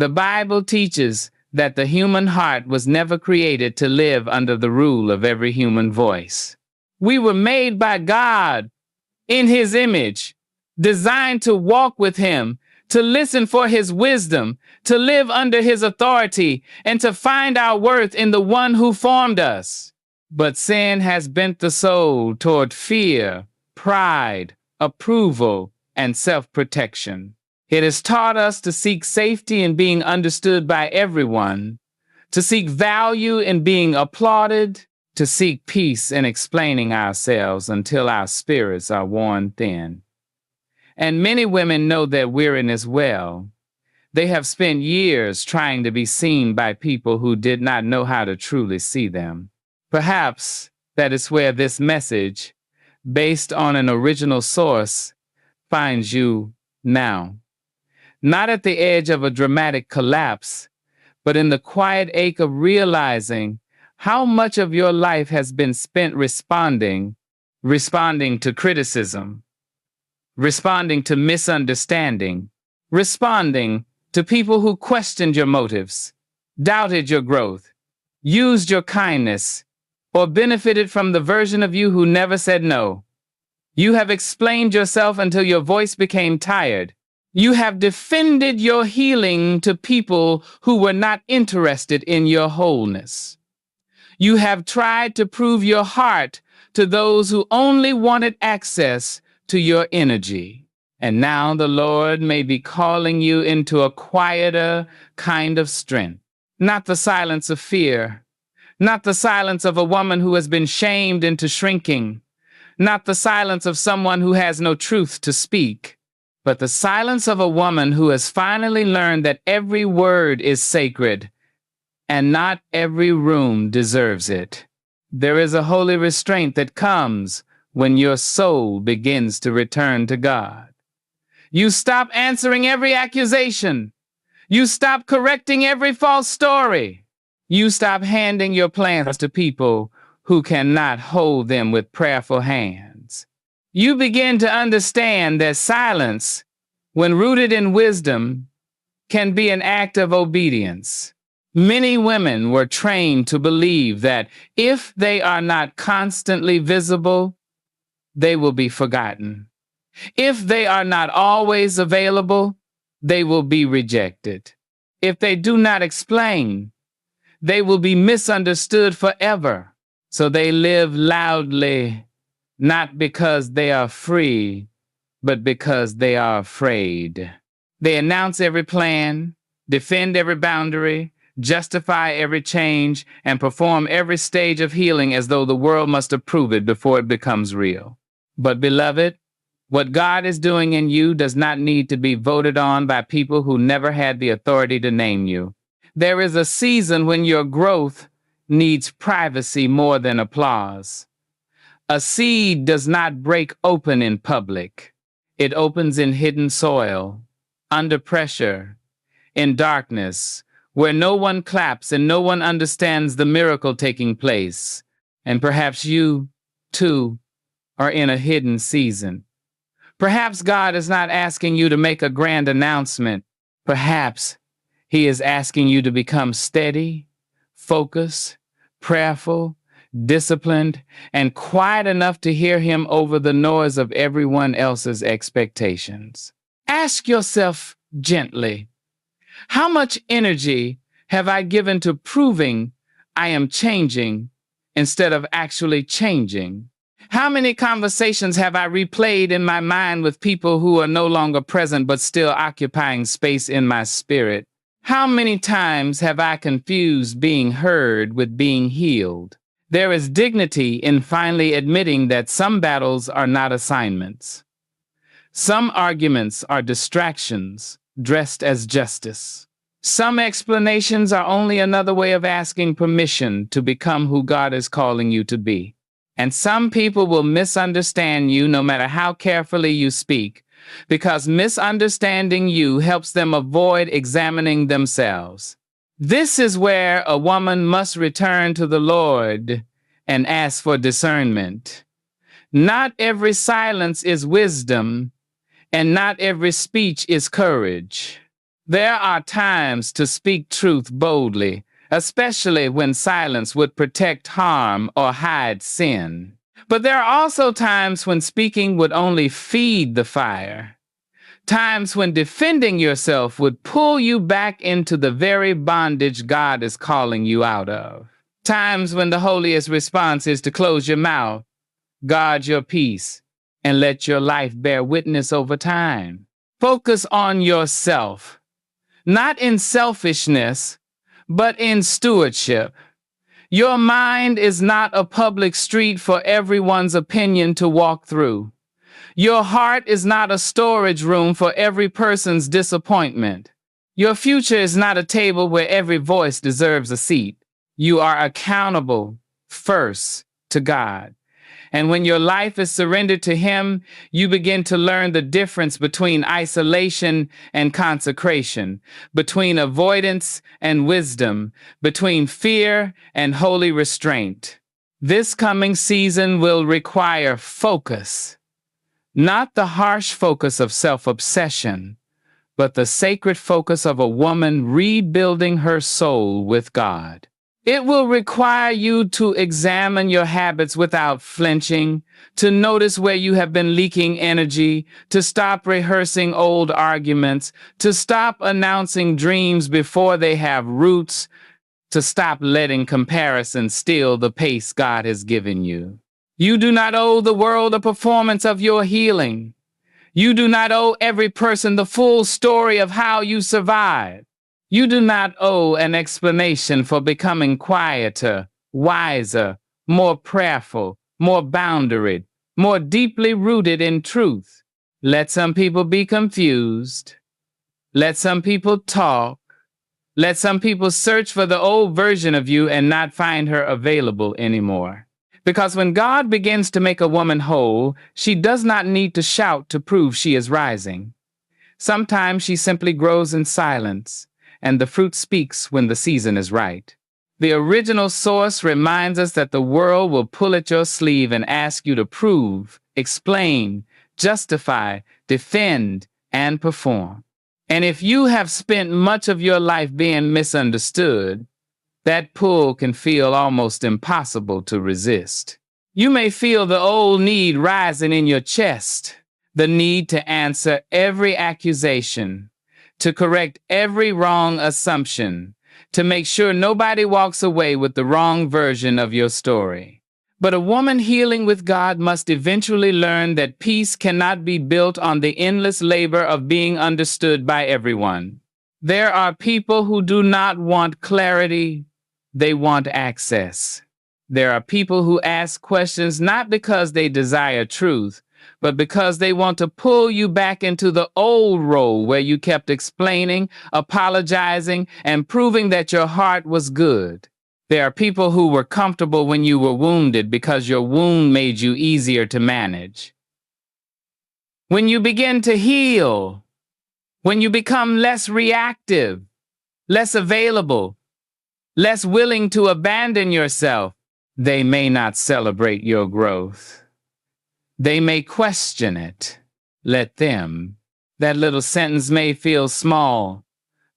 The Bible teaches that the human heart was never created to live under the rule of every human voice. We were made by God in His image, designed to walk with Him, to listen for His wisdom, to live under His authority, and to find our worth in the One who formed us. But sin has bent the soul toward fear, pride, approval, and self-protection. It has taught us to seek safety in being understood by everyone, to seek value in being applauded, to seek peace in explaining ourselves until our spirits are worn thin. And many women know their weariness well. They have spent years trying to be seen by people who did not know how to truly see them. Perhaps that is where this message, based on an original source, finds you now. Not at the edge of a dramatic collapse, but in the quiet ache of realizing how much of your life has been spent responding to criticism, responding to misunderstanding, responding to people who questioned your motives, doubted your growth, used your kindness, or benefited from the version of you who never said no. You have explained yourself until your voice became tired. You have defended your healing to people who were not interested in your wholeness. You have tried to prove your heart to those who only wanted access to your energy. And now the Lord may be calling you into a quieter kind of strength, not the silence of fear, not the silence of a woman who has been shamed into shrinking, not the silence of someone who has no truth to speak, but the silence of a woman who has finally learned that every word is sacred and not every room deserves it. There is a holy restraint that comes when your soul begins to return to God. You stop answering every accusation. You stop correcting every false story. You stop handing your plans to people who cannot hold them with prayerful hands. You begin to understand that silence, when rooted in wisdom, can be an act of obedience. Many women were trained to believe that if they are not constantly visible, they will be forgotten. If they are not always available, they will be rejected. If they do not explain, they will be misunderstood forever. So they live loudly, not because they are free, but because they are afraid. They announce every plan, defend every boundary, justify every change, and perform every stage of healing as though the world must approve it before it becomes real. But beloved, what God is doing in you does not need to be voted on by people who never had the authority to name you. There is a season when your growth needs privacy more than applause. A seed does not break open in public. It opens in hidden soil, under pressure, in darkness, where no one claps and no one understands the miracle taking place. And perhaps you, too, are in a hidden season. Perhaps God is not asking you to make a grand announcement. Perhaps He is asking you to become steady, focused, prayerful, disciplined, and quiet enough to hear Him over the noise of everyone else's expectations. Ask yourself gently, how much energy have I given to proving I am changing instead of actually changing? How many conversations have I replayed in my mind with people who are no longer present but still occupying space in my spirit? How many times have I confused being heard with being healed? There is dignity in finally admitting that some battles are not assignments. Some arguments are distractions dressed as justice. Some explanations are only another way of asking permission to become who God is calling you to be. And some people will misunderstand you no matter how carefully you speak, because misunderstanding you helps them avoid examining themselves. This is where a woman must return to the Lord and ask for discernment. Not every silence is wisdom, and not every speech is courage. There are times to speak truth boldly, especially when silence would protect harm or hide sin. But there are also times when speaking would only feed the fire. Times when defending yourself would pull you back into the very bondage God is calling you out of. Times when the holiest response is to close your mouth, guard your peace, and let your life bear witness over time. Focus on yourself, not in selfishness, but in stewardship. Your mind is not a public street for everyone's opinion to walk through. Your heart is not a storage room for every person's disappointment. Your future is not a table where every voice deserves a seat. You are accountable first to God. And when your life is surrendered to Him, you begin to learn the difference between isolation and consecration, between avoidance and wisdom, between fear and holy restraint. This coming season will require focus, not the harsh focus of self-obsession, but the sacred focus of a woman rebuilding her soul with God. It will require you to examine your habits without flinching, to notice where you have been leaking energy, to stop rehearsing old arguments, to stop announcing dreams before they have roots, to stop letting comparison steal the pace God has given you. You do not owe the world a performance of your healing. You do not owe every person the full story of how you survived. You do not owe an explanation for becoming quieter, wiser, more prayerful, more boundaried, more deeply rooted in truth. Let some people be confused. Let some people talk. Let some people search for the old version of you and not find her available anymore. Because when God begins to make a woman whole, she does not need to shout to prove she is rising. Sometimes she simply grows in silence, and the fruit speaks when the season is right. The original source reminds us that the world will pull at your sleeve and ask you to prove, explain, justify, defend, and perform. And if you have spent much of your life being misunderstood, that pull can feel almost impossible to resist. You may feel the old need rising in your chest, the need to answer every accusation, to correct every wrong assumption, to make sure nobody walks away with the wrong version of your story. But a woman healing with God must eventually learn that peace cannot be built on the endless labor of being understood by everyone. There are people who do not want clarity, they want access. There are people who ask questions not because they desire truth, but because they want to pull you back into the old role where you kept explaining, apologizing, and proving that your heart was good. There are people who were comfortable when you were wounded because your wound made you easier to manage. When you begin to heal, when you become less reactive, less available, less willing to abandon yourself, they may not celebrate your growth. They may question it. Let them. That little sentence may feel small,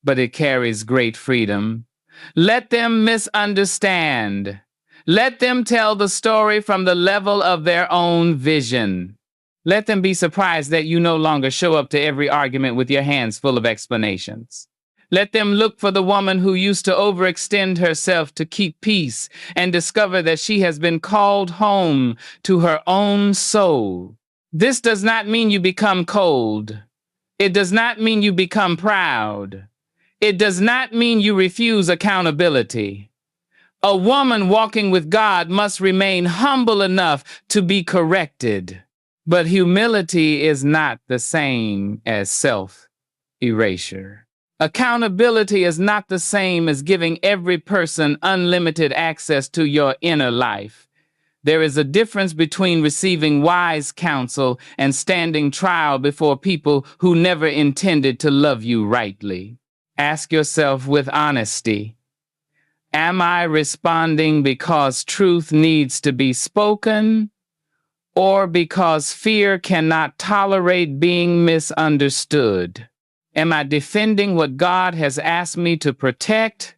but it carries great freedom. Let them misunderstand. Let them tell the story from the level of their own vision. Let them be surprised that you no longer show up to every argument with your hands full of explanations. Let them look for the woman who used to overextend herself to keep peace and discover that she has been called home to her own soul. This does not mean you become cold. It does not mean you become proud. It does not mean you refuse accountability. A woman walking with God must remain humble enough to be corrected. But humility is not the same as self-erasure. Accountability is not the same as giving every person unlimited access to your inner life. There is a difference between receiving wise counsel and standing trial before people who never intended to love you rightly. Ask yourself with honesty, am I responding because truth needs to be spoken, or because fear cannot tolerate being misunderstood? Am I defending what God has asked me to protect?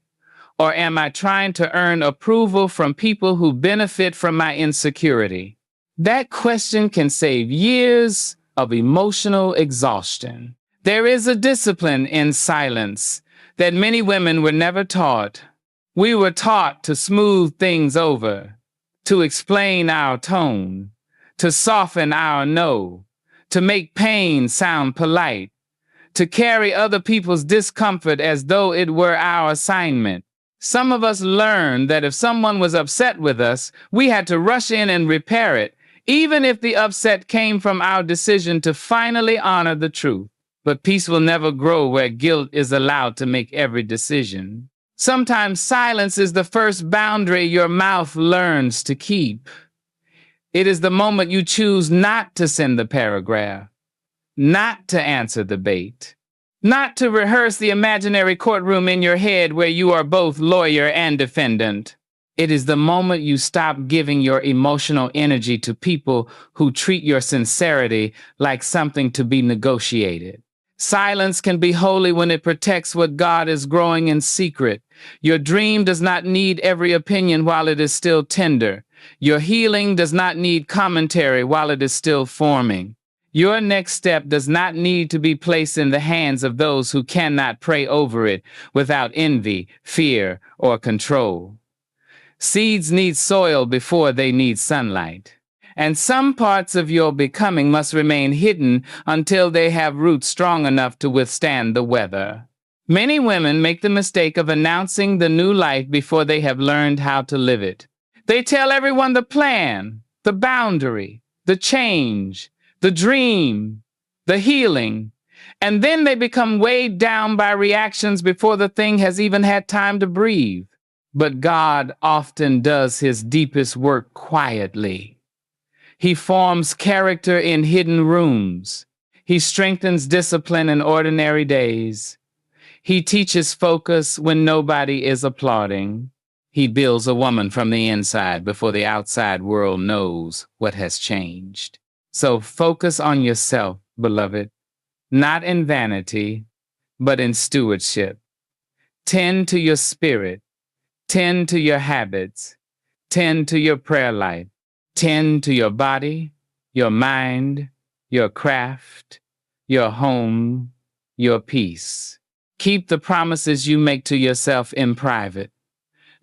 Or am I trying to earn approval from people who benefit from my insecurity? That question can save years of emotional exhaustion. There is a discipline in silence that many women were never taught. We were taught to smooth things over, to explain our tone, to soften our no, to make pain sound polite, to carry other people's discomfort as though it were our assignment. Some of us learned that if someone was upset with us, we had to rush in and repair it, even if the upset came from our decision to finally honor the truth. But peace will never grow where guilt is allowed to make every decision. Sometimes silence is the first boundary your mouth learns to keep. It is the moment you choose not to send the paragraph, not to answer the bait, not to rehearse the imaginary courtroom in your head where you are both lawyer and defendant. It is the moment you stop giving your emotional energy to people who treat your sincerity like something to be negotiated. Silence can be holy when it protects what God is growing in secret. Your dream does not need every opinion while it is still tender. Your healing does not need commentary while it is still forming. Your next step does not need to be placed in the hands of those who cannot pray over it without envy, fear, or control. Seeds need soil before they need sunlight. And some parts of your becoming must remain hidden until they have roots strong enough to withstand the weather. Many women make the mistake of announcing the new life before they have learned how to live it. They tell everyone the plan, the boundary, the change, the dream, the healing, and then they become weighed down by reactions before the thing has even had time to breathe. But God often does his deepest work quietly. He forms character in hidden rooms. He strengthens discipline in ordinary days. He teaches focus when nobody is applauding. He builds a woman from the inside before the outside world knows what has changed. So focus on yourself, beloved, not in vanity, but in stewardship. Tend to your spirit. Tend to your habits. Tend to your prayer life. Tend to your body, your mind, your craft, your home, your peace. Keep the promises you make to yourself in private.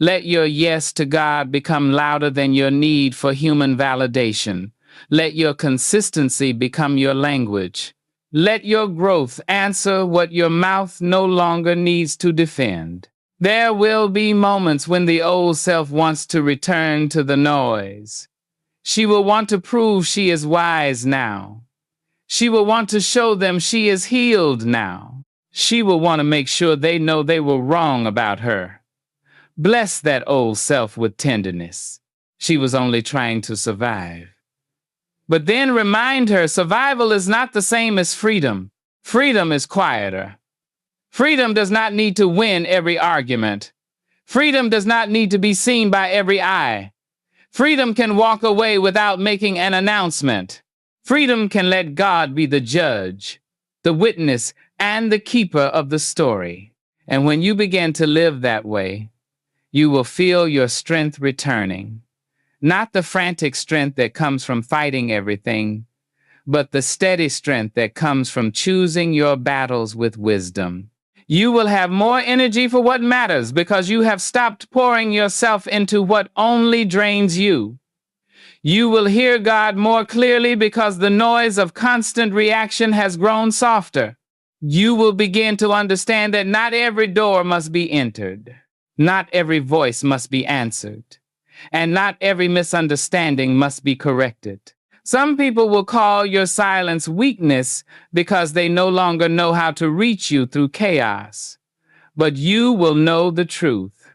Let your yes to God become louder than your need for human validation. Let your consistency become your language. Let your growth answer what your mouth no longer needs to defend. There will be moments when the old self wants to return to the noise. She will want to prove she is wise now. She will want to show them she is healed now. She will want to make sure they know they were wrong about her. Bless that old self with tenderness. She was only trying to survive. But then remind her survival is not the same as freedom. Freedom is quieter. Freedom does not need to win every argument. Freedom does not need to be seen by every eye. Freedom can walk away without making an announcement. Freedom can let God be the judge, the witness, and the keeper of the story. And when you begin to live that way, you will feel your strength returning. Not the frantic strength that comes from fighting everything, but the steady strength that comes from choosing your battles with wisdom. You will have more energy for what matters because you have stopped pouring yourself into what only drains you. You will hear God more clearly because the noise of constant reaction has grown softer. You will begin to understand that not every door must be entered, not every voice must be answered, and not every misunderstanding must be corrected. Some people will call your silence weakness because they no longer know how to reach you through chaos. But you will know the truth.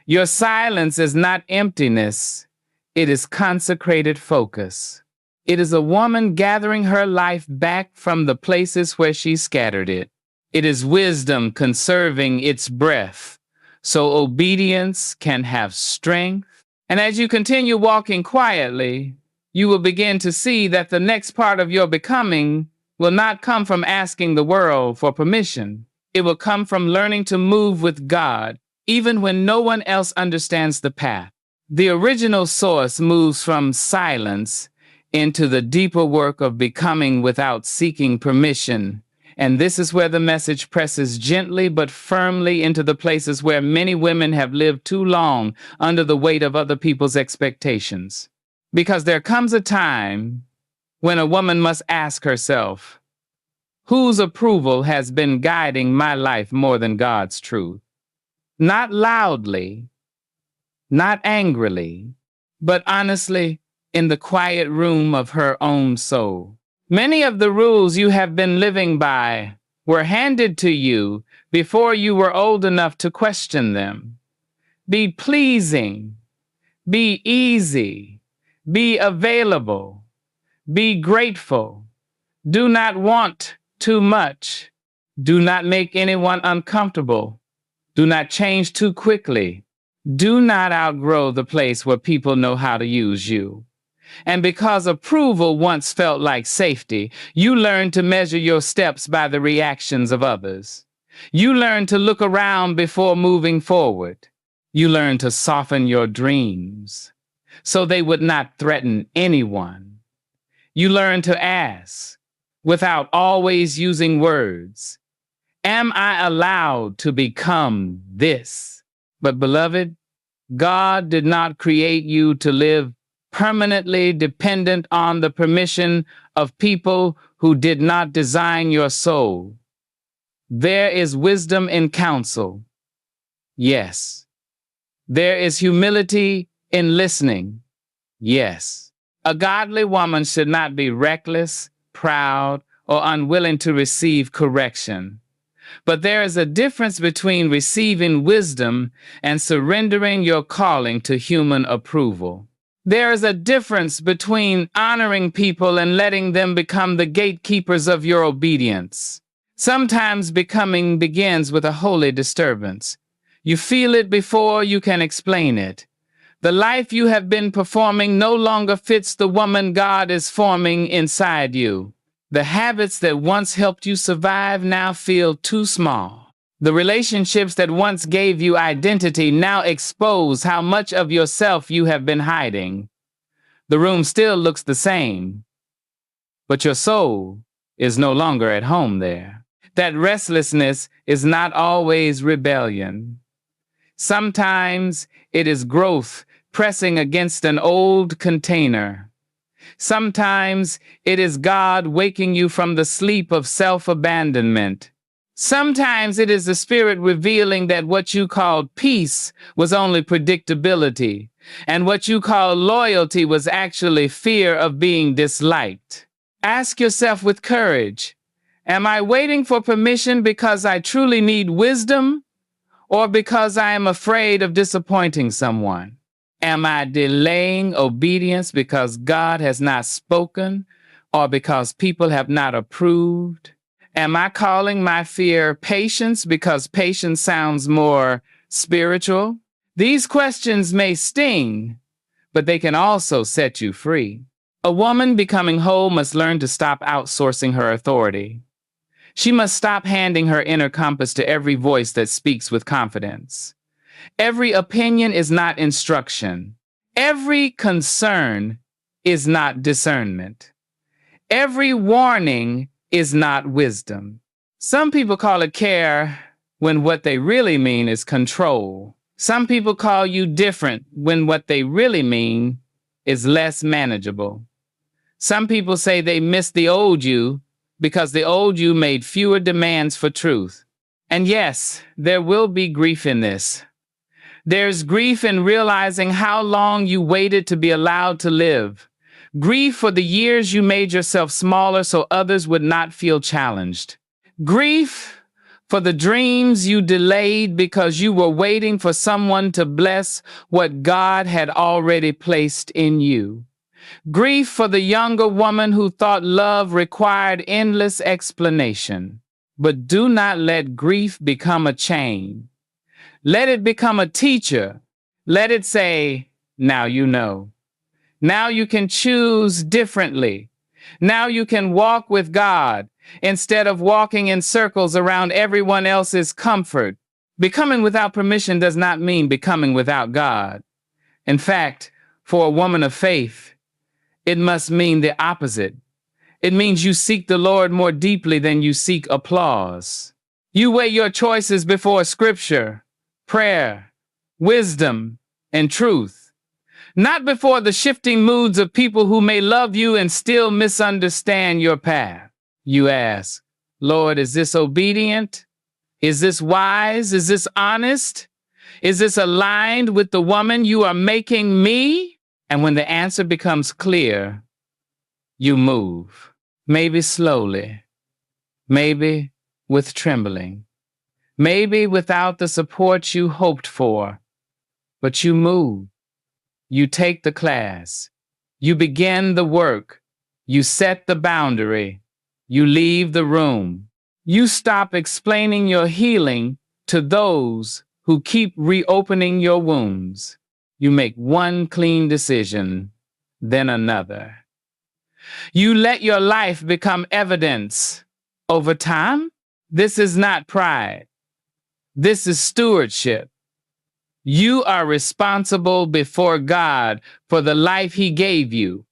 Your silence is not emptiness. It is consecrated focus. It is a woman gathering her life back from the places where she scattered it. It is wisdom conserving its breath so obedience can have strength. And as you continue walking quietly, you will begin to see that the next part of your becoming will not come from asking the world for permission. It will come from learning to move with God, even when no one else understands the path. The original source moves from silence into the deeper work of becoming without seeking permission. And this is where the message presses gently but firmly into the places where many women have lived too long under the weight of other people's expectations. Because there comes a time when a woman must ask herself, whose approval has been guiding my life more than God's truth? Not loudly, not angrily, but honestly in the quiet room of her own soul. Many of the rules you have been living by were handed to you before you were old enough to question them. Be pleasing, be easy, be available, be grateful. Do not want too much. Do not make anyone uncomfortable. Do not change too quickly. Do not outgrow the place where people know how to use you. And because approval once felt like safety, you learned to measure your steps by the reactions of others. You learned to look around before moving forward. You learned to soften your dreams so they would not threaten anyone. You learned to ask, without always using words, am I allowed to become this? But beloved, God did not create you to live permanently dependent on the permission of people who did not design your soul. There is wisdom in counsel. Yes. There is humility in listening. Yes. A godly woman should not be reckless, proud, or unwilling to receive correction. But there is a difference between receiving wisdom and surrendering your calling to human approval. There is a difference between honoring people and letting them become the gatekeepers of your obedience. Sometimes becoming begins with a holy disturbance. You feel it before you can explain it. The life you have been performing no longer fits the woman God is forming inside you. The habits that once helped you survive now feel too small. The relationships that once gave you identity now expose how much of yourself you have been hiding. The room still looks the same, but your soul is no longer at home there. That restlessness is not always rebellion. Sometimes it is growth pressing against an old container. Sometimes it is God waking you from the sleep of self-abandonment. Sometimes it is the Spirit revealing that what you called peace was only predictability, and what you called loyalty was actually fear of being disliked. Ask yourself with courage, am I waiting for permission because I truly need wisdom, or because I am afraid of disappointing someone? Am I delaying obedience because God has not spoken or because people have not approved? Am I calling my fear patience because patience sounds more spiritual? These questions may sting, but they can also set you free. A woman becoming whole must learn to stop outsourcing her authority. She must stop handing her inner compass to every voice that speaks with confidence. Every opinion is not instruction. Every concern is not discernment. Every warning is not wisdom. Some people call it care when what they really mean is control. Some people call you different when what they really mean is less manageable. Some people say they miss the old you because the old you made fewer demands for truth. And yes, there will be grief in this. There's grief in realizing how long you waited to be allowed to live. Grief for the years you made yourself smaller so others would not feel challenged. Grief for the dreams you delayed because you were waiting for someone to bless what God had already placed in you. Grief for the younger woman who thought love required endless explanation. But do not let grief become a chain. Let it become a teacher. Let it say, now you know. Now you can choose differently. Now you can walk with God instead of walking in circles around everyone else's comfort. Becoming without permission does not mean becoming without God. In fact, for a woman of faith, it must mean the opposite. It means you seek the Lord more deeply than you seek applause. You weigh your choices before scripture, prayer, wisdom, and truth, not before the shifting moods of people who may love you and still misunderstand your path. You ask, Lord, is this obedient? Is this wise? Is this honest? Is this aligned with the woman you are making me? And when the answer becomes clear, you move. Maybe slowly, maybe with trembling, maybe without the support you hoped for, but you move. You take the class. You begin the work. You set the boundary. You leave the room. You stop explaining your healing to those who keep reopening your wounds. You make one clean decision, then another. You let your life become evidence over time. This is not pride. This is stewardship. You are responsible before God for the life He gave you,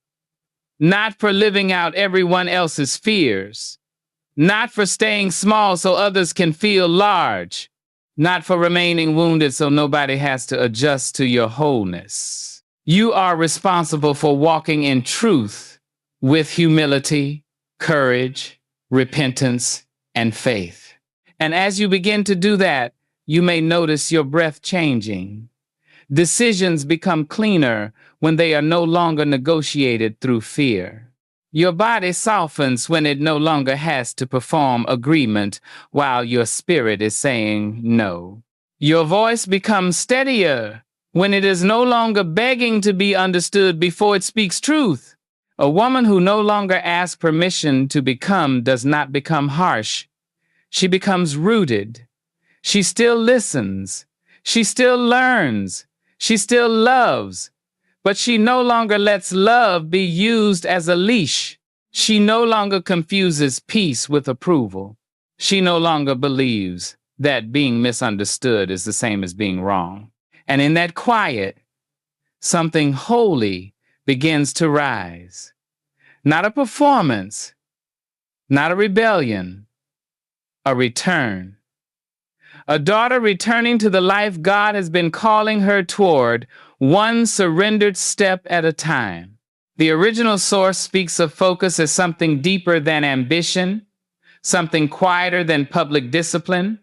not for living out everyone else's fears, not for staying small so others can feel large, not for remaining wounded so nobody has to adjust to your wholeness. You are responsible for walking in truth with humility, courage, repentance, and faith. And as you begin to do that, you may notice your breath changing. Decisions become cleaner when they are no longer negotiated through fear. Your body softens when it no longer has to perform agreement while your spirit is saying no. Your voice becomes steadier when it is no longer begging to be understood before it speaks truth. A woman who no longer asks permission to become does not become harsh. She becomes rooted. She still listens. She still learns. She still loves. But she no longer lets love be used as a leash. She no longer confuses peace with approval. She no longer believes that being misunderstood is the same as being wrong. And in that quiet, something holy begins to rise. Not a performance, not a rebellion, a return. A daughter returning to the life God has been calling her toward, one surrendered step at a time. The original source speaks of focus as something deeper than ambition, something quieter than public discipline,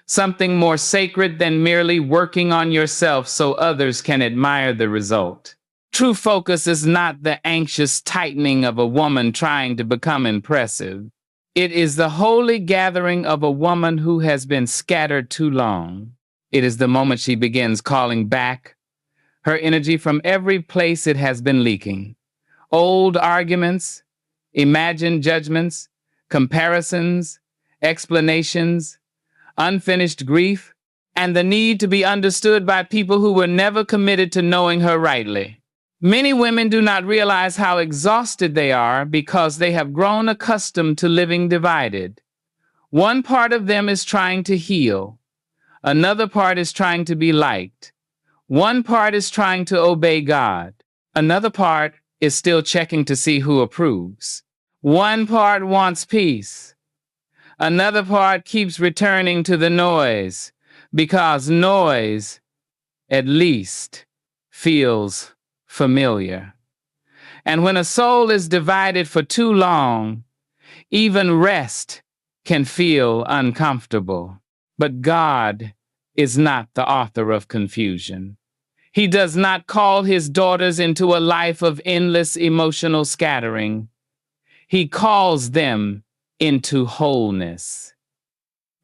something more sacred than merely working on yourself so others can admire the result. True focus is not the anxious tightening of a woman trying to become impressive. It is the holy gathering of a woman who has been scattered too long. It is the moment she begins calling back her energy from every place it has been leaking. Old arguments, imagined judgments, comparisons, explanations, unfinished grief, and the need to be understood by people who were never committed to knowing her rightly. Many women do not realize how exhausted they are because they have grown accustomed to living divided. One part of them is trying to heal. Another part is trying to be liked. One part is trying to obey God. Another part is still checking to see who approves. One part wants peace. Another part keeps returning to the noise because noise, at least, feels familiar. And when a soul is divided for too long, even rest can feel uncomfortable. But God is not the author of confusion. He does not call his daughters into a life of endless emotional scattering. He calls them into wholeness.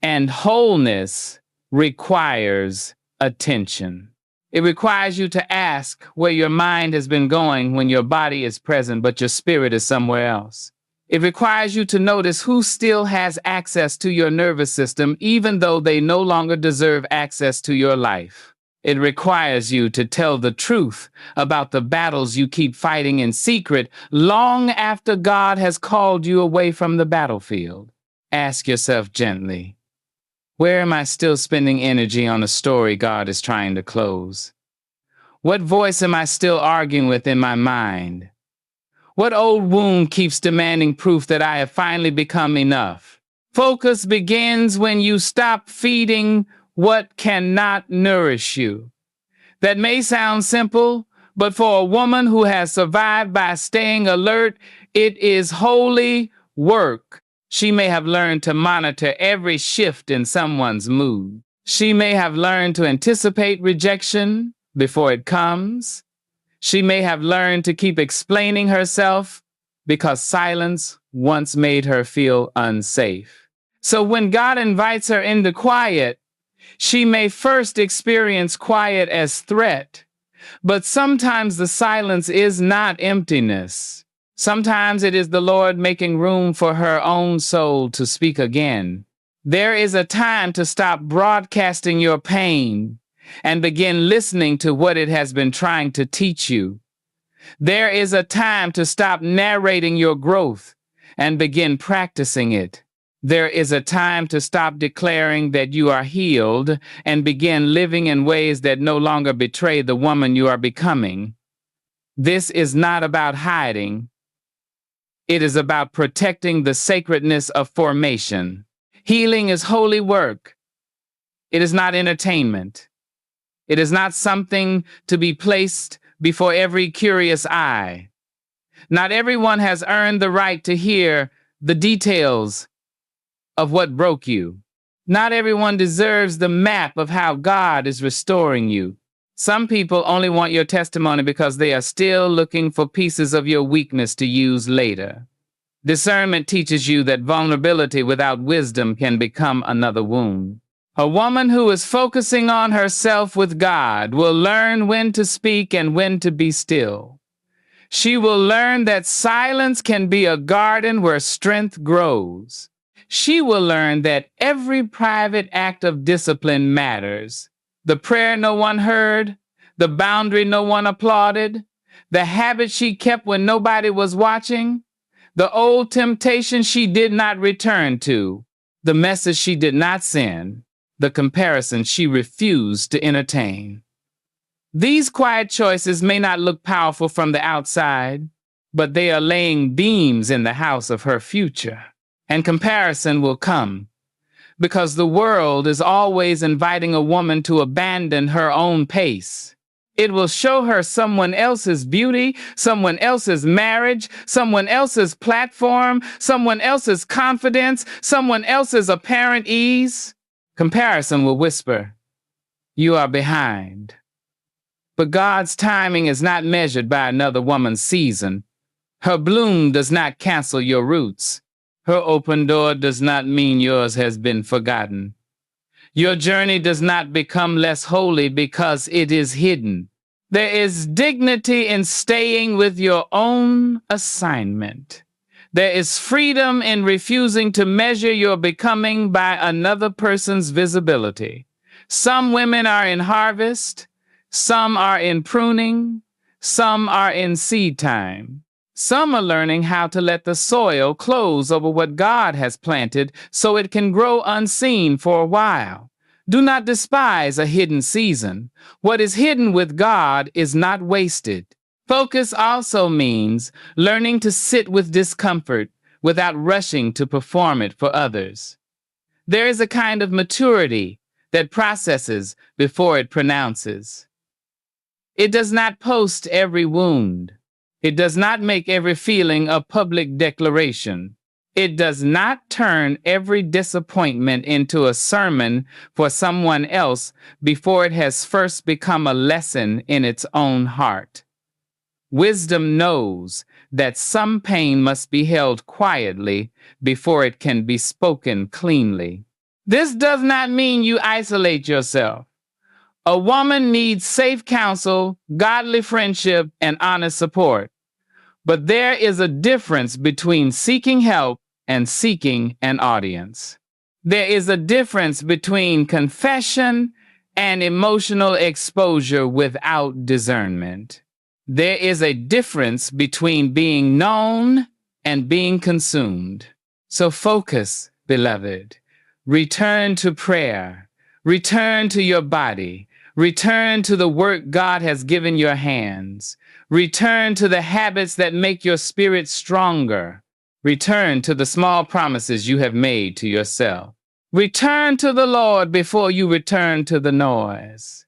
And wholeness requires attention. It requires you to ask where your mind has been going when your body is present, but your spirit is somewhere else. It requires you to notice who still has access to your nervous system, even though they no longer deserve access to your life. It requires you to tell the truth about the battles you keep fighting in secret long after God has called you away from the battlefield. Ask yourself gently, where am I still spending energy on a story God is trying to close? What voice am I still arguing with in my mind? What old wound keeps demanding proof that I have finally become enough? Focus begins when you stop feeding what cannot nourish you. That may sound simple, but for a woman who has survived by staying alert, it is holy work. She may have learned to monitor every shift in someone's mood. She may have learned to anticipate rejection before it comes. She may have learned to keep explaining herself because silence once made her feel unsafe. So when God invites her into quiet, she may first experience quiet as threat, but sometimes the silence is not emptiness. Sometimes it is the Lord making room for her own soul to speak again. There is a time to stop broadcasting your pain and begin listening to what it has been trying to teach you. There is a time to stop narrating your growth and begin practicing it. There is a time to stop declaring that you are healed and begin living in ways that no longer betray the woman you are becoming. This is not about hiding. It is about protecting the sacredness of formation. Healing is holy work. It is not entertainment. It is not something to be placed before every curious eye. Not everyone has earned the right to hear the details of what broke you. Not everyone deserves the map of how God is restoring you. Some people only want your testimony because they are still looking for pieces of your weakness to use later. Discernment teaches you that vulnerability without wisdom can become another wound. A woman who is focusing on herself with God will learn when to speak and when to be still. She will learn that silence can be a garden where strength grows. She will learn that every private act of discipline matters. The prayer no one heard, the boundary no one applauded, the habit she kept when nobody was watching, the old temptation she did not return to, the message she did not send, the comparison she refused to entertain. These quiet choices may not look powerful from the outside, but they are laying beams in the house of her future. And comparison will come, because the world is always inviting a woman to abandon her own pace. It will show her someone else's beauty, someone else's marriage, someone else's platform, someone else's confidence, someone else's apparent ease. Comparison will whisper, "You are behind." But God's timing is not measured by another woman's season. Her bloom does not cancel your roots. Her open door does not mean yours has been forgotten. Your journey does not become less holy because it is hidden. There is dignity in staying with your own assignment. There is freedom in refusing to measure your becoming by another person's visibility. Some women are in harvest, some are in pruning, some are in seed time. Some are learning how to let the soil close over what God has planted so it can grow unseen for a while. Do not despise a hidden season. What is hidden with God is not wasted. Focus also means learning to sit with discomfort without rushing to perform it for others. There is a kind of maturity that processes before it pronounces. It does not post every wound. It does not make every feeling a public declaration. It does not turn every disappointment into a sermon for someone else before it has first become a lesson in its own heart. Wisdom knows that some pain must be held quietly before it can be spoken cleanly. This does not mean you isolate yourself. A woman needs safe counsel, godly friendship, and honest support. But there is a difference between seeking help and seeking an audience. There is a difference between confession and emotional exposure without discernment. There is a difference between being known and being consumed. So focus beloved. Return to prayer. Return to your body. Return to the work God has given your hands. Return to the habits that make your spirit stronger. Return to the small promises you have made to yourself. Return to the Lord before you return to the noise.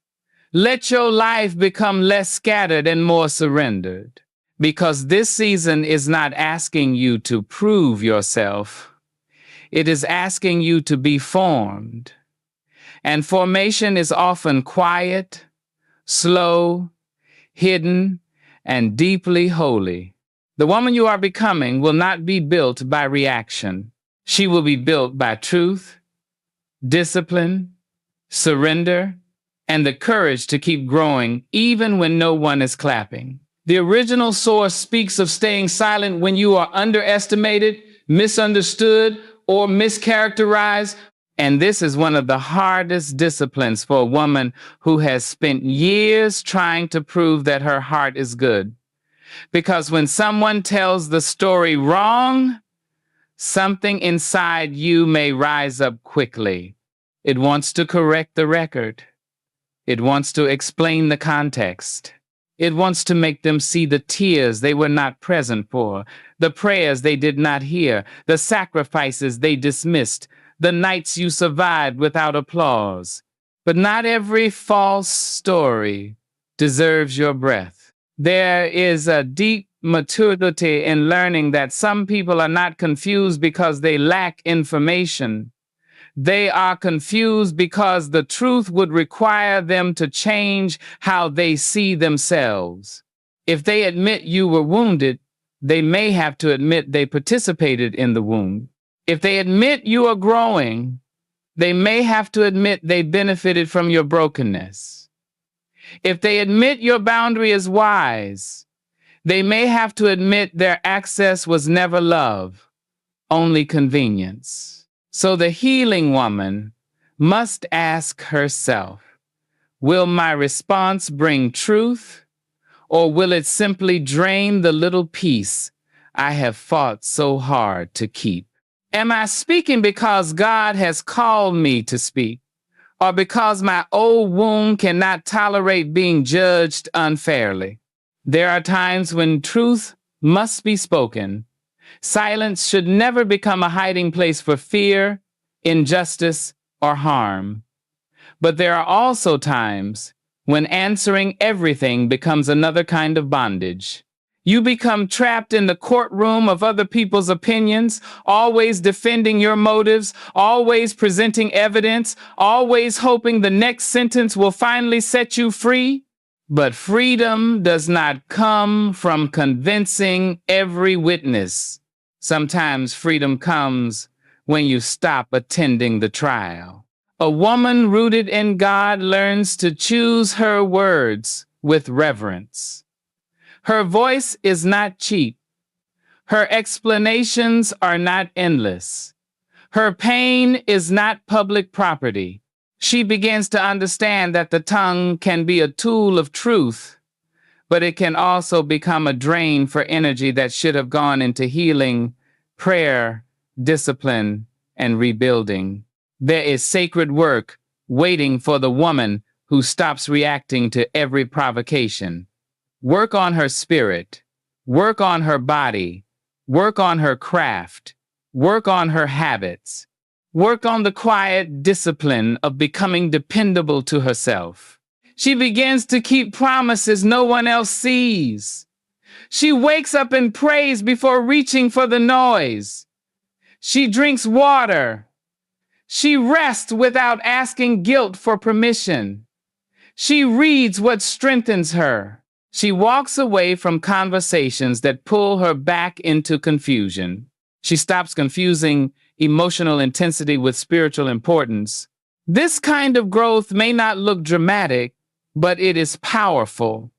Let your life become less scattered and more surrendered, because this season is not asking you to prove yourself. It is asking you to be formed. And formation is often quiet, slow, hidden, and deeply holy. The woman you are becoming will not be built by reaction. She will be built by truth, discipline, surrender, and the courage to keep growing even when no one is clapping. The original source speaks of staying silent when you are underestimated, misunderstood, or mischaracterized. And this is one of the hardest disciplines for a woman who has spent years trying to prove that her heart is good. Because when someone tells the story wrong, something inside you may rise up quickly. It wants to correct the record. It wants to explain the context. It wants to make them see the tears they were not present for, the prayers they did not hear, the sacrifices they dismissed, the nights you survived without applause. But not every false story deserves your breath. There is a deep maturity in learning that some people are not confused because they lack information. They are confused because the truth would require them to change how they see themselves. If they admit you were wounded, they may have to admit they participated in the wound. If they admit you are growing, they may have to admit they benefited from your brokenness. If they admit your boundary is wise, they may have to admit their access was never love, only convenience. So the healing woman must ask herself, will my response bring truth, or will it simply drain the little peace I have fought so hard to keep? Am I speaking because God has called me to speak, or because my old wound cannot tolerate being judged unfairly? There are times when truth must be spoken. Silence should never become a hiding place for fear, injustice, or harm. But there are also times when answering everything becomes another kind of bondage. You become trapped in the courtroom of other people's opinions, always defending your motives, always presenting evidence, always hoping the next sentence will finally set you free. But freedom does not come from convincing every witness. Sometimes freedom comes when you stop attending the trial. A woman rooted in God learns to choose her words with reverence. Her voice is not cheap. Her explanations are not endless. Her pain is not public property. She begins to understand that the tongue can be a tool of truth, but it can also become a drain for energy that should have gone into healing, prayer, discipline, and rebuilding. There is sacred work waiting for the woman who stops reacting to every provocation. Work on her spirit, work on her body, work on her craft, work on her habits, work on the quiet discipline of becoming dependable to herself. She begins to keep promises no one else sees. She wakes up and prays before reaching for the noise. She drinks water. She rests without asking guilt for permission. She reads what strengthens her. She walks away from conversations that pull her back into confusion. She stops confusing emotional intensity with spiritual importance. This kind of growth may not look dramatic, but it is powerful.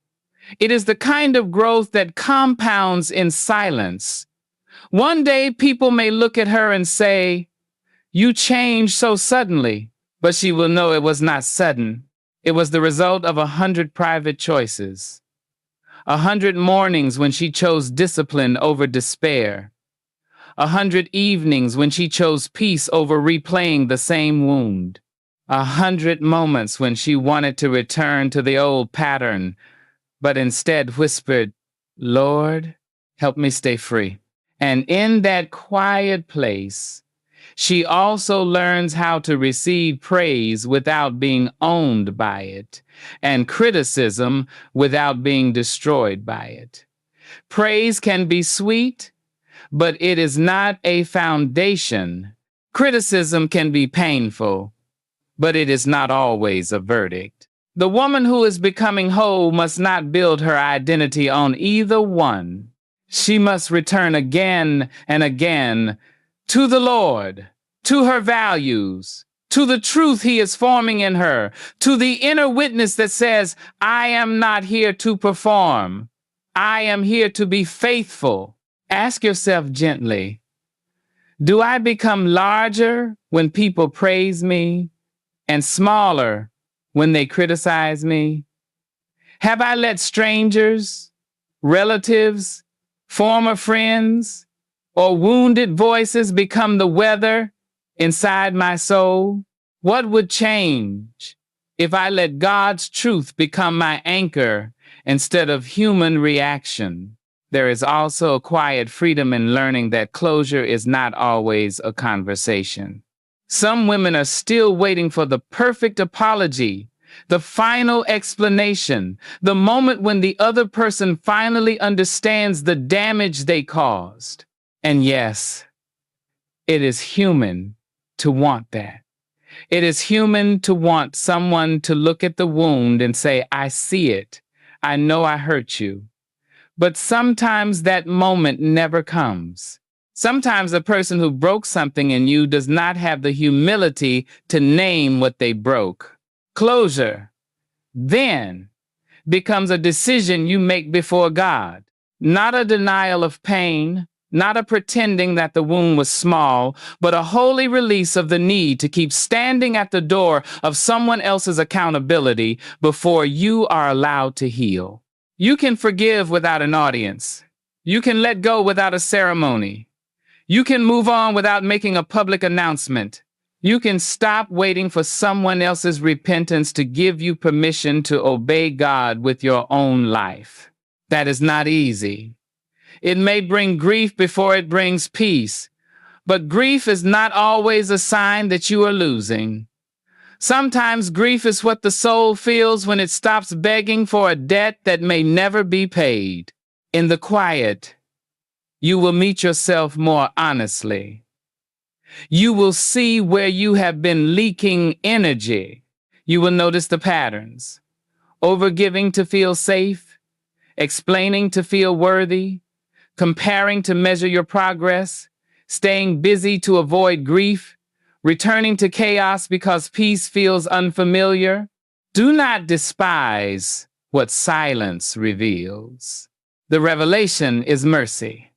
It is the kind of growth that compounds in silence. One day, people may look at her and say, "You changed so suddenly," but she will know it was not sudden. It was the result of 100 private choices. 100 mornings when she chose discipline over despair. 100 evenings when she chose peace over replaying the same wound. 100 moments when she wanted to return to the old pattern, but instead whispered, "Lord, help me stay free." And in that quiet place, she also learns how to receive praise without being owned by it, and criticism without being destroyed by it. Praise can be sweet, but it is not a foundation. Criticism can be painful, but it is not always a verdict. The woman who is becoming whole must not build her identity on either one. She must return again and again to the Lord, to her values, to the truth He is forming in her, to the inner witness that says, "I am not here to perform. I am here to be faithful." Ask yourself gently, do I become larger when people praise me and smaller when they criticize me? Have I let strangers, relatives, former friends, or wounded voices become the weather inside my soul? What would change if I let God's truth become my anchor instead of human reaction? There is also a quiet freedom in learning that closure is not always a conversation. Some women are still waiting for the perfect apology, the final explanation, the moment when the other person finally understands the damage they caused. And yes, it is human to want that. It is human to want someone to look at the wound and say, "I see it. I know I hurt you." But sometimes that moment never comes. Sometimes a person who broke something in you does not have the humility to name what they broke. Closure then becomes a decision you make before God, not a denial of pain, not a pretending that the wound was small, but a holy release of the need to keep standing at the door of someone else's accountability before you are allowed to heal. You can forgive without an audience. You can let go without a ceremony. You can move on without making a public announcement. You can stop waiting for someone else's repentance to give you permission to obey God with your own life. That is not easy. It may bring grief before it brings peace, but grief is not always a sign that you are losing. Sometimes grief is what the soul feels when it stops begging for a debt that may never be paid. In the quiet, you will meet yourself more honestly. You will see where you have been leaking energy. You will notice the patterns. Overgiving to feel safe, explaining to feel worthy, comparing to measure your progress, staying busy to avoid grief, returning to chaos because peace feels unfamiliar. Do not despise what silence reveals. The revelation is mercy.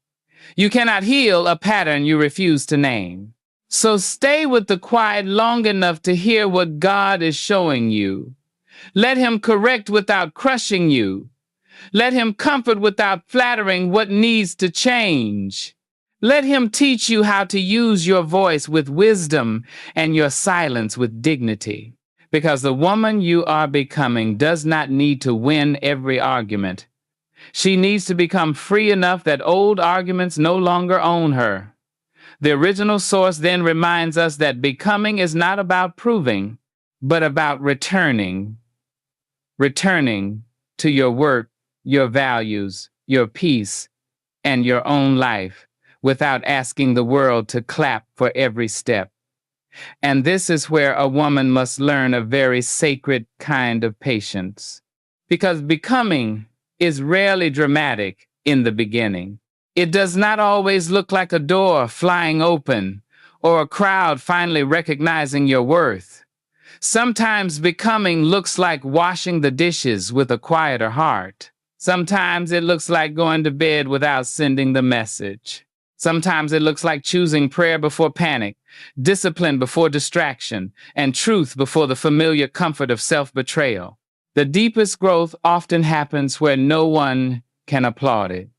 You cannot heal a pattern you refuse to name. So stay with the quiet long enough to hear what God is showing you. Let Him correct without crushing you. Let Him comfort without flattering what needs to change. Let Him teach you how to use your voice with wisdom and your silence with dignity. Because the woman you are becoming does not need to win every argument. She needs to become free enough that old arguments no longer own her. The original source then reminds us that becoming is not about proving, but about returning. Returning to your work, your values, your peace, and your own life, without asking the world to clap for every step. And this is where a woman must learn a very sacred kind of patience. Because becoming is rarely dramatic in the beginning. It does not always look like a door flying open or a crowd finally recognizing your worth. Sometimes becoming looks like washing the dishes with a quieter heart. Sometimes it looks like going to bed without sending the message. Sometimes it looks like choosing prayer before panic, discipline before distraction, and truth before the familiar comfort of self-betrayal. The deepest growth often happens where no one can applaud it.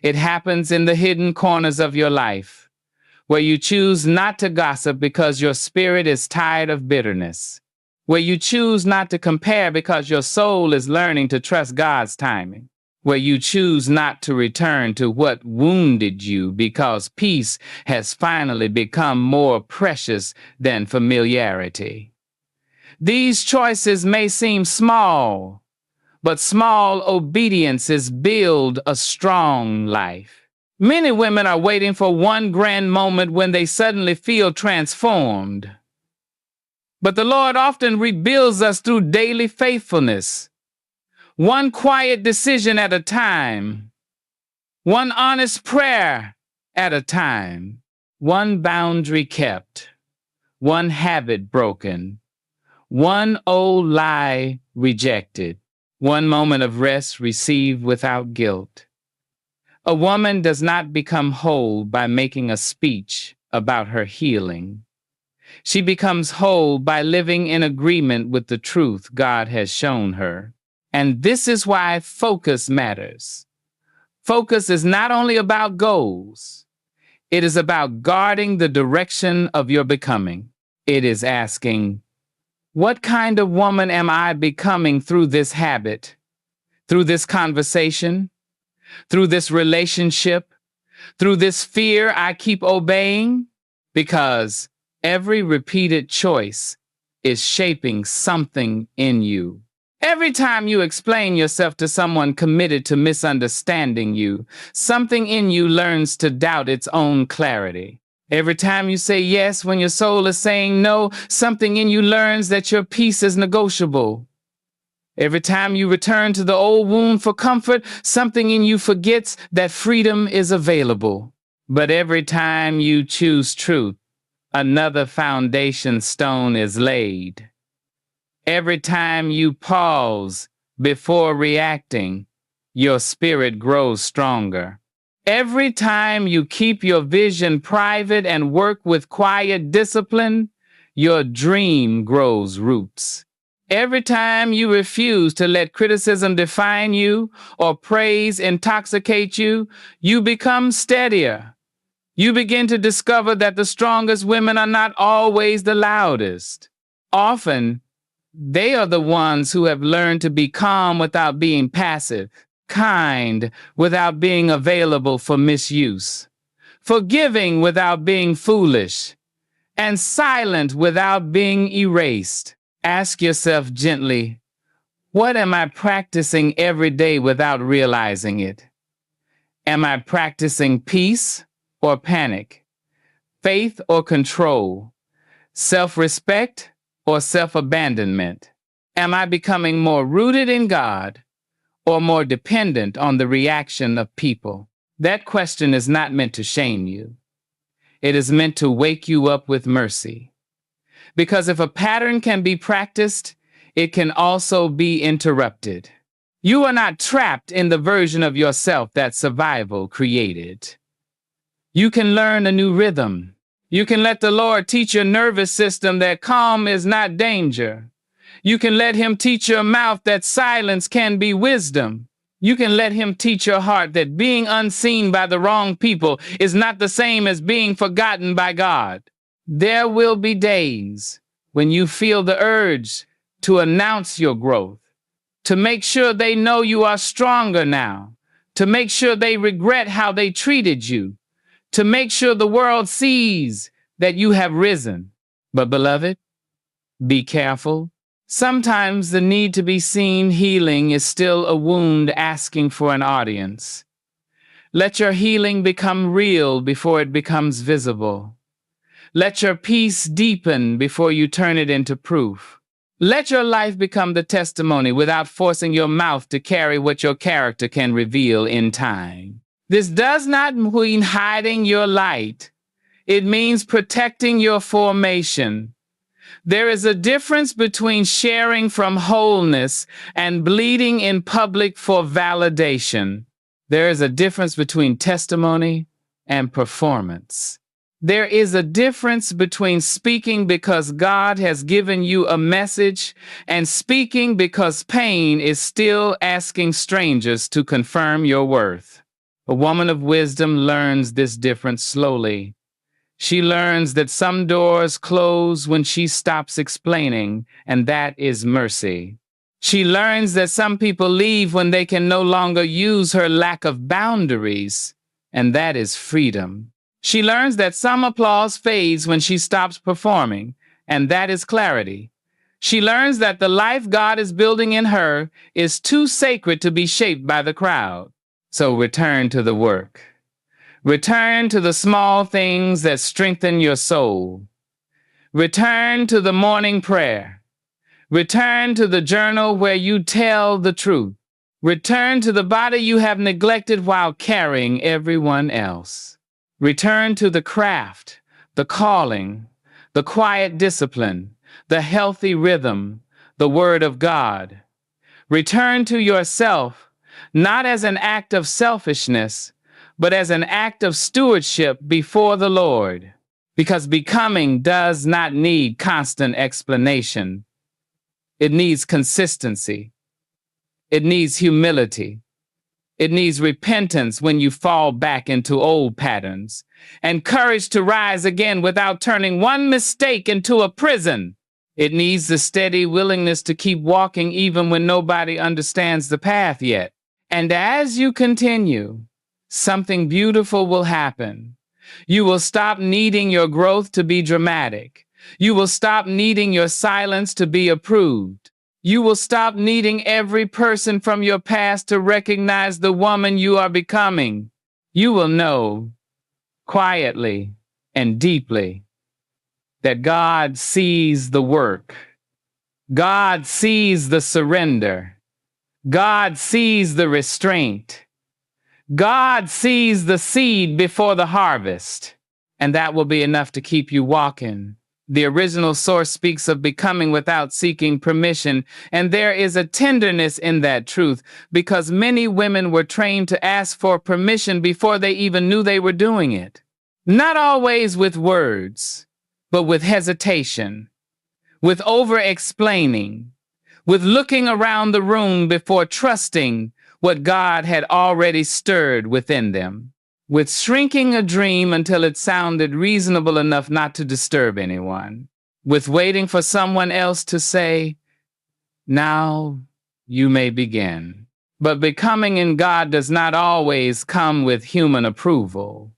It happens in the hidden corners of your life, where you choose not to gossip because your spirit is tired of bitterness, where you choose not to compare because your soul is learning to trust God's timing, where you choose not to return to what wounded you because peace has finally become more precious than familiarity. These choices may seem small, but small obediences build a strong life. Many women are waiting for one grand moment when they suddenly feel transformed. But the Lord often rebuilds us through daily faithfulness. One quiet decision at a time. One honest prayer at a time. One boundary kept. One habit broken. One old lie rejected. One moment of rest received without guilt. A woman does not become whole by making a speech about her healing. She becomes whole by living in agreement with the truth God has shown her. And this is why focus matters. Focus is not only about goals. It is about guarding the direction of your becoming. It is asking, what kind of woman am I becoming through this habit, through this conversation, through this relationship, through this fear I keep obeying? Because every repeated choice is shaping something in you. Every time you explain yourself to someone committed to misunderstanding you, something in you learns to doubt its own clarity. Every time you say yes when your soul is saying no, something in you learns that your peace is negotiable. Every time you return to the old wound for comfort, something in you forgets that freedom is available. But every time you choose truth, another foundation stone is laid. Every time you pause before reacting, your spirit grows stronger. Every time you keep your vision private and work with quiet discipline, your dream grows roots. Every time you refuse to let criticism define you or praise intoxicate you, you become steadier. You begin to discover that the strongest women are not always the loudest. Often, they are the ones who have learned to be calm without being passive, kind without being available for misuse, forgiving without being foolish, and silent without being erased. Ask yourself gently, what am I practicing every day without realizing it? Am I practicing peace or panic, faith or control, self-respect or self-abandonment? Am I becoming more rooted in God or more dependent on the reaction of people? That question is not meant to shame you. It is meant to wake you up with mercy. Because if a pattern can be practiced, it can also be interrupted. You are not trapped in the version of yourself that survival created. You can learn a new rhythm. You can let the Lord teach your nervous system that calm is not danger. You can let him teach your mouth that silence can be wisdom. You can let him teach your heart that being unseen by the wrong people is not the same as being forgotten by God. There will be days when you feel the urge to announce your growth, to make sure they know you are stronger now, to make sure they regret how they treated you, to make sure the world sees that you have risen. But beloved, be careful. Sometimes the need to be seen healing is still a wound asking for an audience. Let your healing become real before it becomes visible. Let your peace deepen before you turn it into proof. Let your life become the testimony without forcing your mouth to carry what your character can reveal in time. This does not mean hiding your light. It means protecting your formation. There is a difference between sharing from wholeness and bleeding in public for validation. There is a difference between testimony and performance. There is a difference between speaking because God has given you a message and speaking because pain is still asking strangers to confirm your worth. A woman of wisdom learns this difference slowly. She learns that some doors close when she stops explaining, and that is mercy. She learns that some people leave when they can no longer use her lack of boundaries, and that is freedom. She learns that some applause fades when she stops performing, and that is clarity. She learns that the life God is building in her is too sacred to be shaped by the crowd. So return to the work. Return to the small things that strengthen your soul. Return to the morning prayer. Return to the journal where you tell the truth. Return to the body you have neglected while carrying everyone else. Return to the craft, the calling, the quiet discipline, the healthy rhythm, the word of God. Return to yourself, not as an act of selfishness, but as an act of stewardship before the Lord. Because becoming does not need constant explanation. It needs consistency. It needs humility. It needs repentance when you fall back into old patterns, and courage to rise again without turning one mistake into a prison. It needs the steady willingness to keep walking even when nobody understands the path yet. And as you continue, something beautiful will happen. You will stop needing your growth to be dramatic. You will stop needing your silence to be approved. You will stop needing every person from your past to recognize the woman you are becoming. You will know, quietly and deeply, that God sees the work. God sees the surrender. God sees the restraint. God sees the seed before the harvest, and that will be enough to keep you walking. The original source speaks of becoming without seeking permission, and there is a tenderness in that truth because many women were trained to ask for permission before they even knew they were doing it. Not always with words, but with hesitation, with over-explaining, with looking around the room before trusting what God had already stirred within them, with shrinking a dream until it sounded reasonable enough not to disturb anyone, with waiting for someone else to say, "Now you may begin." But becoming in God does not always come with human approval.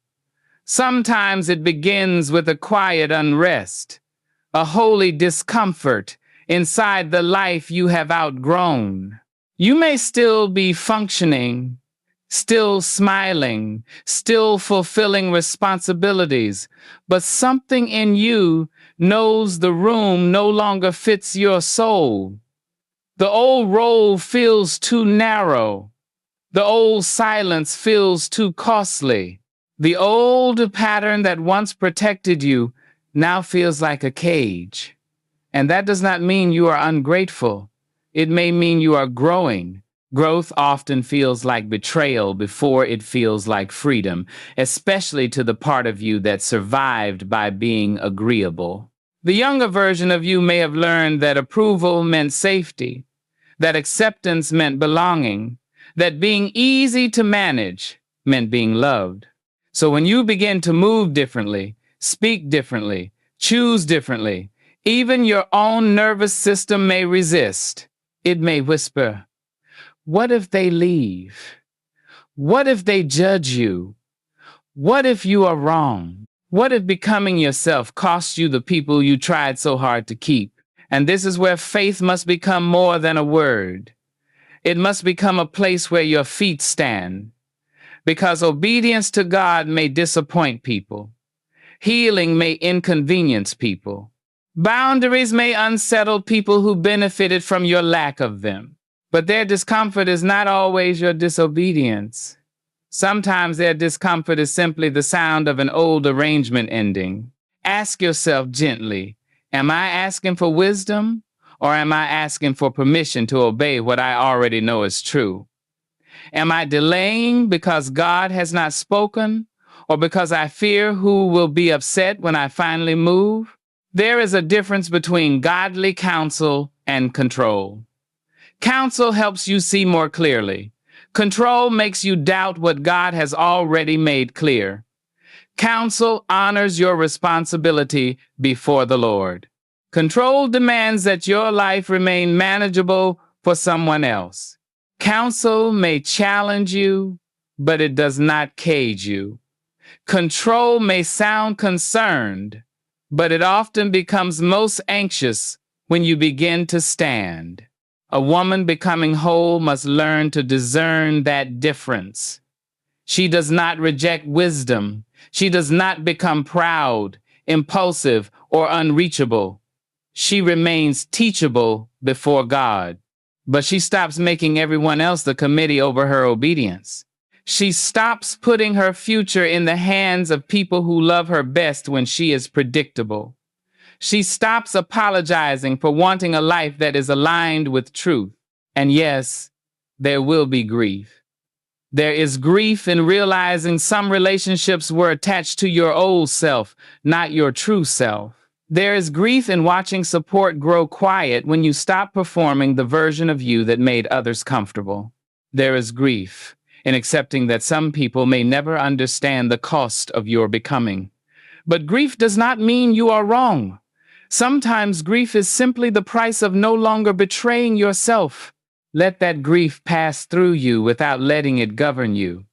Sometimes it begins with a quiet unrest, a holy discomfort inside the life you have outgrown. You may still be functioning, still smiling, still fulfilling responsibilities, but something in you knows the room no longer fits your soul. The old role feels too narrow. The old silence feels too costly. The old pattern that once protected you now feels like a cage. And that does not mean you are ungrateful. It may mean you are growing. Growth often feels like betrayal before it feels like freedom, especially to the part of you that survived by being agreeable. The younger version of you may have learned that approval meant safety, that acceptance meant belonging, that being easy to manage meant being loved. So when you begin to move differently, speak differently, choose differently, even your own nervous system may resist. It may whisper, "What if they leave? What if they judge you? What if you are wrong? What if becoming yourself costs you the people you tried so hard to keep?" And this is where faith must become more than a word. It must become a place where your feet stand. Because obedience to God may disappoint people. Healing may inconvenience people. Boundaries may unsettle people who benefited from your lack of them. But their discomfort is not always your disobedience. Sometimes their discomfort is simply the sound of an old arrangement ending. Ask yourself gently, am I asking for wisdom, or am I asking for permission to obey what I already know is true? Am I delaying because God has not spoken, or because I fear who will be upset when I finally move? There is a difference between godly counsel and control. Counsel helps you see more clearly. Control makes you doubt what God has already made clear. Counsel honors your responsibility before the Lord. Control demands that your life remain manageable for someone else. Counsel may challenge you, but it does not cage you. Control may sound concerned, but it often becomes most anxious when you begin to stand. A woman becoming whole must learn to discern that difference. She does not reject wisdom. She does not become proud, impulsive, or unreachable. She remains teachable before God, but she stops making everyone else the committee over her obedience. She stops putting her future in the hands of people who love her best when she is predictable. She stops apologizing for wanting a life that is aligned with truth. And yes, there will be grief. There is grief in realizing some relationships were attached to your old self, not your true self. There is grief in watching support grow quiet when you stop performing the version of you that made others comfortable. There is grief in accepting that some people may never understand the cost of your becoming. But grief does not mean you are wrong. Sometimes grief is simply the price of no longer betraying yourself. Let that grief pass through you without letting it govern you.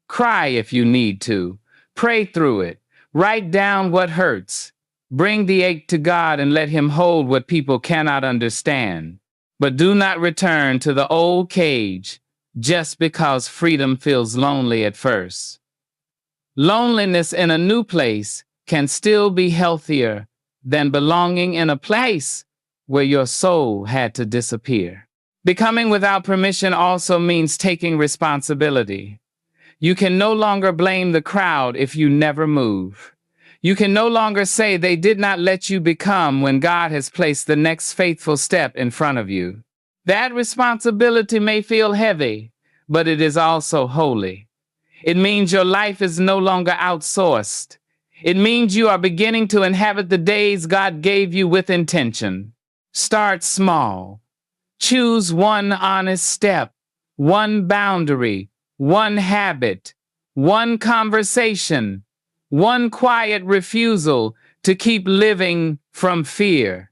Cry if you need to. Pray through it. Write down what hurts. Bring the ache to God and let Him hold what people cannot understand. But do not return to the old cage just because freedom feels lonely at first. Loneliness in a new place can still be healthier than belonging in a place where your soul had to disappear. Becoming without permission also means taking responsibility. You can no longer blame the crowd if you never move. You can no longer say they did not let you become when God has placed the next faithful step in front of you. That responsibility may feel heavy, but it is also holy. It means your life is no longer outsourced. It means you are beginning to inhabit the days God gave you with intention. Start small. Choose one honest step, one boundary, one habit, one conversation, one quiet refusal to keep living from fear.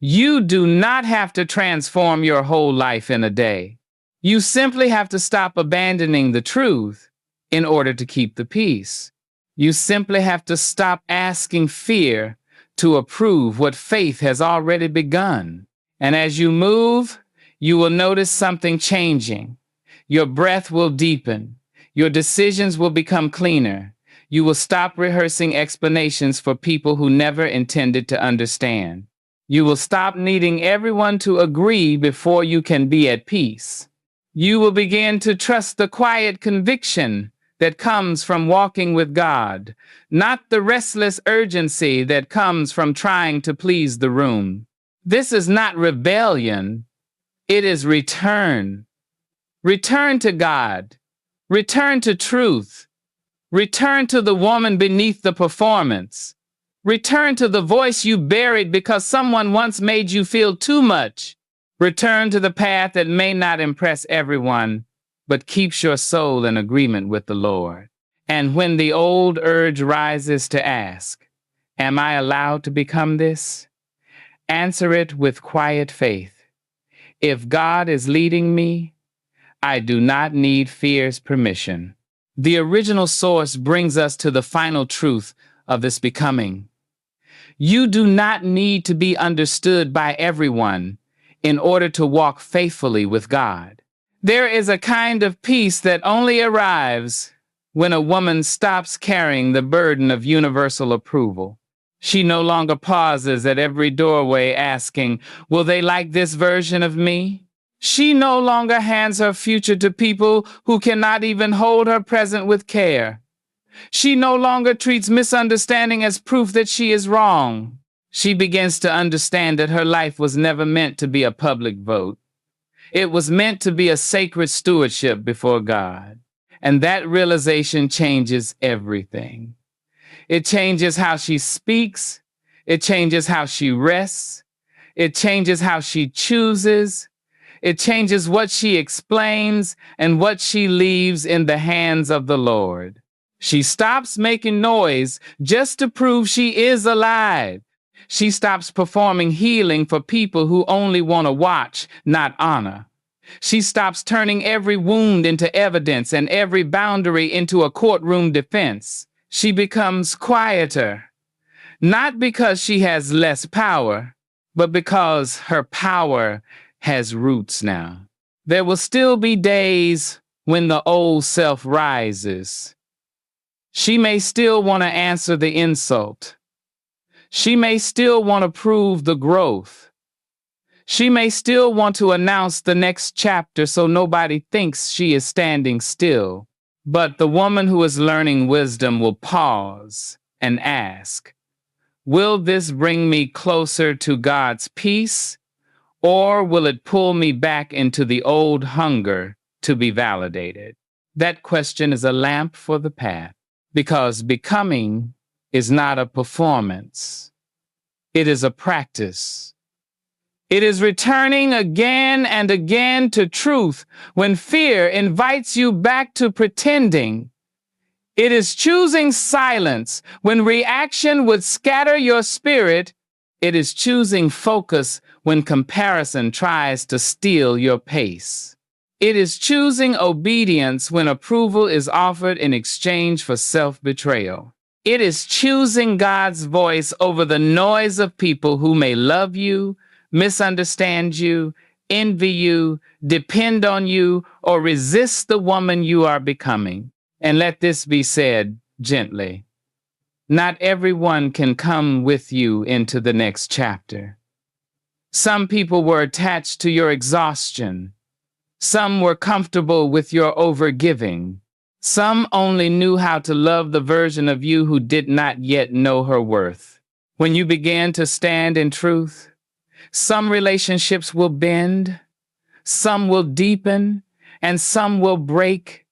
You do not have to transform your whole life in a day. You simply have to stop abandoning the truth in order to keep the peace. You simply have to stop asking fear to approve what faith has already begun. And as you move, you will notice something changing. Your breath will deepen. Your decisions will become cleaner. You will stop rehearsing explanations for people who never intended to understand. You will stop needing everyone to agree before you can be at peace. You will begin to trust the quiet conviction that comes from walking with God, not the restless urgency that comes from trying to please the room. This is not rebellion. It is return. Return to God. Return to truth. Return to the woman beneath the performance. Return to the voice you buried because someone once made you feel too much. Return to the path that may not impress everyone, but keeps your soul in agreement with the Lord. And when the old urge rises to ask, "Am I allowed to become this?" answer it with quiet faith. If God is leading me, I do not need fear's permission. The original source brings us to the final truth of this becoming. You do not need to be understood by everyone in order to walk faithfully with God. There is a kind of peace that only arrives when a woman stops carrying the burden of universal approval. She no longer pauses at every doorway asking, "Will they like this version of me?" She no longer hands her future to people who cannot even hold her present with care. She no longer treats misunderstanding as proof that she is wrong. She begins to understand that her life was never meant to be a public vote. It was meant to be a sacred stewardship before God. And that realization changes everything. It changes how she speaks. It changes how she rests. It changes how she chooses. It changes what she explains and what she leaves in the hands of the Lord. She stops making noise just to prove she is alive. She stops performing healing for people who only want to watch, not honor. She stops turning every wound into evidence and every boundary into a courtroom defense. She becomes quieter, not because she has less power, but because her power has roots now. There will still be days when the old self rises. She may still want to answer the insult. She may still want to prove the growth. She may still want to announce the next chapter so nobody thinks she is standing still. But the woman who is learning wisdom will pause and ask, will this bring me closer to God's peace, or will it pull me back into the old hunger to be validated? That question is a lamp for the path, because becoming is not a performance. It is a practice. It is returning again and again to truth when fear invites you back to pretending. It is choosing silence when reaction would scatter your spirit. It is choosing focus when comparison tries to steal your pace. It is choosing obedience when approval is offered in exchange for self-betrayal. It is choosing God's voice over the noise of people who may love you, misunderstand you, envy you, depend on you, or resist the woman you are becoming. And let this be said gently. Not everyone can come with you into the next chapter. Some people were attached to your exhaustion. Some were comfortable with your overgiving. Some only knew how to love the version of you who did not yet know her worth. When you began to stand in truth, some relationships will bend, some will deepen, and some will break.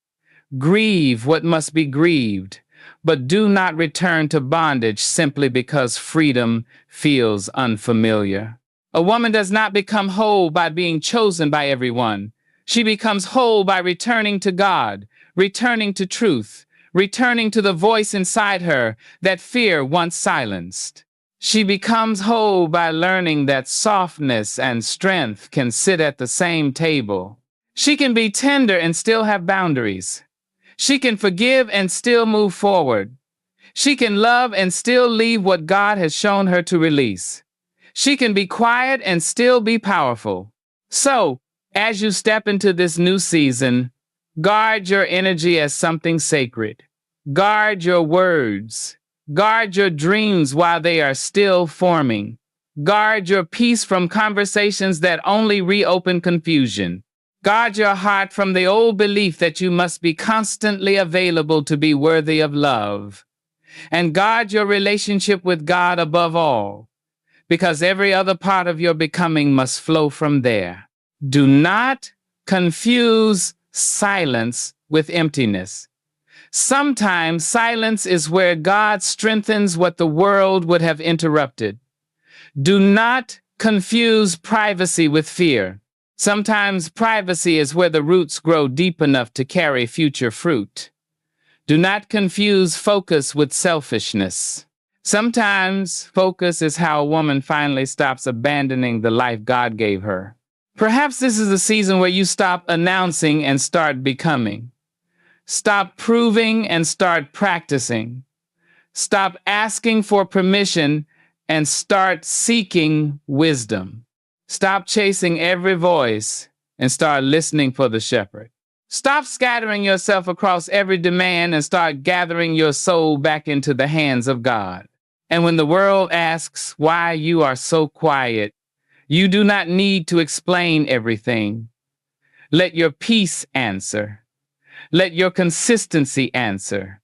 Grieve what must be grieved, but do not return to bondage simply because freedom feels unfamiliar. A woman does not become whole by being chosen by everyone. She becomes whole by returning to God, returning to truth, returning to the voice inside her that fear once silenced. She becomes whole by learning that softness and strength can sit at the same table. She can be tender and still have boundaries. She can forgive and still move forward. She can love and still leave what God has shown her to release. She can be quiet and still be powerful. So, as you step into this new season, guard your energy as something sacred. Guard your words. Guard your dreams while they are still forming. Guard your peace from conversations that only reopen confusion. Guard your heart from the old belief that you must be constantly available to be worthy of love. And guard your relationship with God above all, because every other part of your becoming must flow from there. Do not confuse silence with emptiness. Sometimes silence is where God strengthens what the world would have interrupted. Do not confuse privacy with fear. Sometimes privacy is where the roots grow deep enough to carry future fruit. Do not confuse focus with selfishness. Sometimes focus is how a woman finally stops abandoning the life God gave her. Perhaps this is a season where you stop announcing and start becoming. Stop proving and start practicing. Stop asking for permission and start seeking wisdom. Stop chasing every voice and start listening for the shepherd. Stop scattering yourself across every demand and start gathering your soul back into the hands of God. And when the world asks why you are so quiet, you do not need to explain everything. Let your peace answer. Let your consistency answer.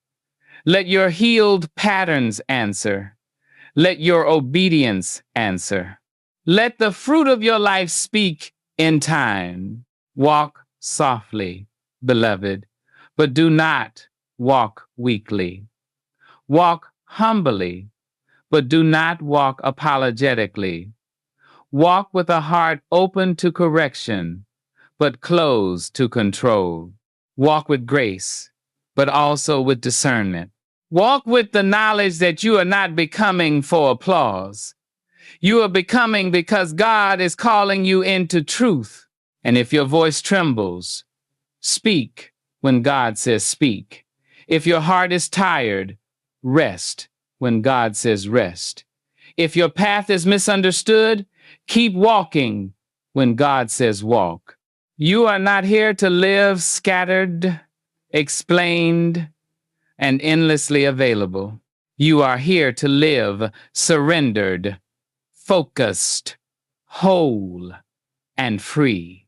Let your healed patterns answer. Let your obedience answer. Let the fruit of your life speak in time. Walk softly, beloved, but do not walk weakly. Walk humbly, but do not walk apologetically. Walk with a heart open to correction, but closed to control. Walk with grace, but also with discernment. Walk with the knowledge that you are not becoming for applause. You are becoming because God is calling you into truth. And if your voice trembles, speak when God says speak. If your heart is tired, rest when God says rest. If your path is misunderstood, keep walking when God says walk. You are not here to live scattered, explained, and endlessly available. You are here to live surrendered, focused, whole, and free.